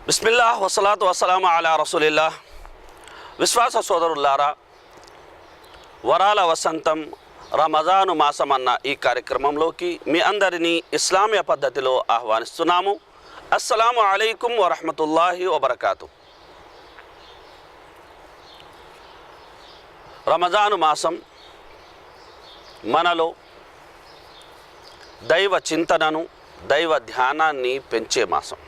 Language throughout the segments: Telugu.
బిస్మిల్లా వసలాతు వసలాము అలా రసూలిల్లా. విశ్వాస సోదరులారా, వరాల వసంతం రమజాను మాసం అన్న ఈ కార్యక్రమంలోకి మీ అందరినీ ఇస్లామీయ పద్ధతిలో ఆహ్వానిస్తున్నాము. అస్సలాము అలైకుం వరహమతుల్లాహి వబరకాతు. రమజాను మాసం మనలో దైవ చింతనను, దైవ ధ్యానాన్ని పెంచే మాసం.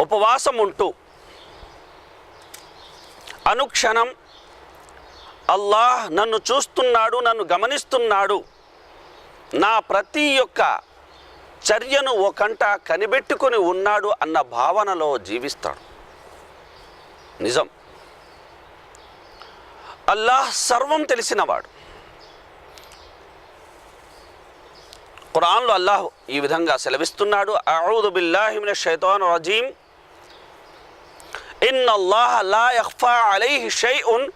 ఉపవాసం ఉంటూ అనుక్షణం అల్లాహ్ నన్ను చూస్తున్నాడు, నన్ను గమనిస్తున్నాడు, నా ప్రతి ఒక్క చర్యను ఓ కంట కనిపెట్టుకొని ఉన్నాడు అన్న భావనలో జీవిస్తాడు. నిజం, అల్లాహ్ సర్వం తెలిసినవాడు. ఖురాన్లో అల్లాహ్ ఈ విధంగా సెలవిస్తున్నాడు, అఊదు బిల్లాహి మినష్ షైతానిర్ రజీమ్, ఇన్నల్లాహ లా యఖ్ఫా అలైహి షైఉన్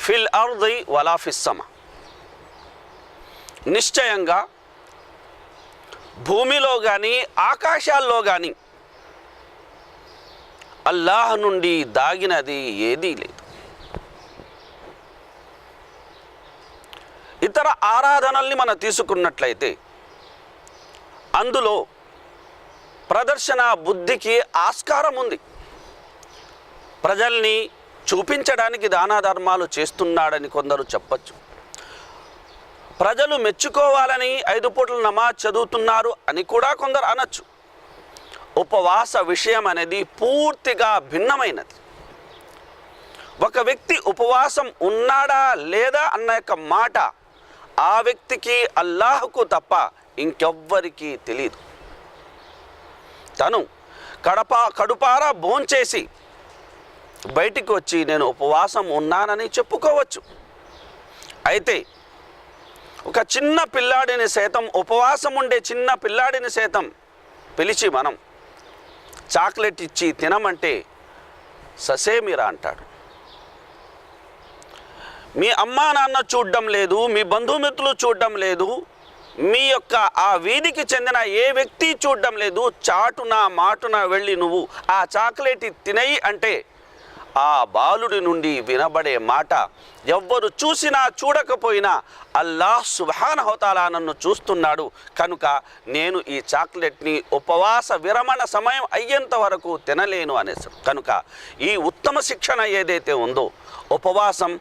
ఫిల్ అర్ది వలా ఫిస్ సమా. నిశ్చయంగా భూమిలో కానీ ఆకాశాల్లో కానీ అల్లాహ్ నుండి దాగినది ఏదీ లేదు. ఇతర ఆరాధనల్ని మనం తీసుకున్నట్లయితే అందులో ప్రదర్శన బుద్ధికి ఆస్కారం ఉంది. ప్రజల్ని చూపించడానికి దాన ధర్మాలు చేస్తున్నాడని కొందరు చెప్పచ్చు. ప్రజలు మెచ్చుకోవాలని 5 పూటల నమాజ్ చదువుతున్నారు అని కూడా కొందరు అనొచ్చు. ఉపవాస విషయం అనేది పూర్తిగా భిన్నమైనది. ఒక వ్యక్తి ఉపవాసం ఉన్నాడా లేదా అన్న యొక్క మాట ఆ వ్యక్తికి, అల్లాహ్కు తప్ప ఇంకెవ్వరికీ తెలియదు. తను కడుపారా భోంచేసి బయటికి వచ్చి నేను ఉపవాసం ఉన్నానని చెప్పుకోవచ్చు. అయితే ఒక చిన్న పిల్లాడిని సైతం, ఉపవాసం ఉండే చిన్న పిల్లాడిని సైతం పిలిచి మనం చాక్లెట్ ఇచ్చి తినమంటే ససేమిరా అంటాడు. మీ అమ్మా నాన్న చూడడం లేదు, మీ బంధుమిత్రులు చూడడం లేదు, మీ యొక్క ఆ వీధికి చెందిన ఏ వ్యక్తి చూడడం లేదు, చాటున మాటున వెళ్ళి నువ్వు ఆ చాక్లెట్ తినయి అంటే ఆ బాలుడి నుండి వినబడే మాట, ఎవ్వరు చూసినా చూడకపోయినా అల్లాహ్ సుబ్హానహు వ తఆలా నన్ను చూస్తున్నాడు కనుక నేను ఈ చాక్లెట్ని ఉపవాస విరమణ సమయం అయ్యేంత వరకు తినలేను అనేసారు. కనుక ఈ ఉత్తమ శిక్షణ ఏదైతే ఉందో ఉపవాసం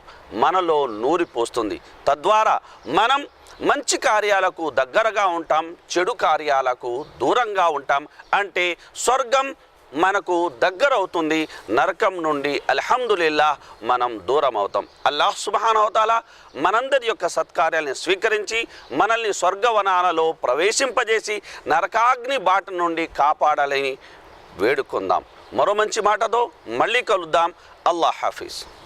మనలో నూరిపోస్తుంది. తద్వారా మనం మంచి కార్యాలకు దగ్గరగా ఉంటాం, చెడు కార్యాలకు దూరంగా ఉంటాం. అంటే స్వర్గం మనకు దగ్గర అవుతుంది, నరకం నుండి అల్హమ్దులిల్లాహ్ మనం దూరం అవుతాం. అల్లాహ్ సుబ్హానహు వ తఆలా మనందరి యొక్క సత్కార్యాలను స్వీకరించి మనల్ని స్వర్గవనాలలో ప్రవేశింపజేసి నరకాగ్ని బాట నుండి కాపాడాలని వేడుకుందాం. మరో మంచి మాటతో మళ్ళీ కలుద్దాం. అల్లాహ్ హాఫీజ్.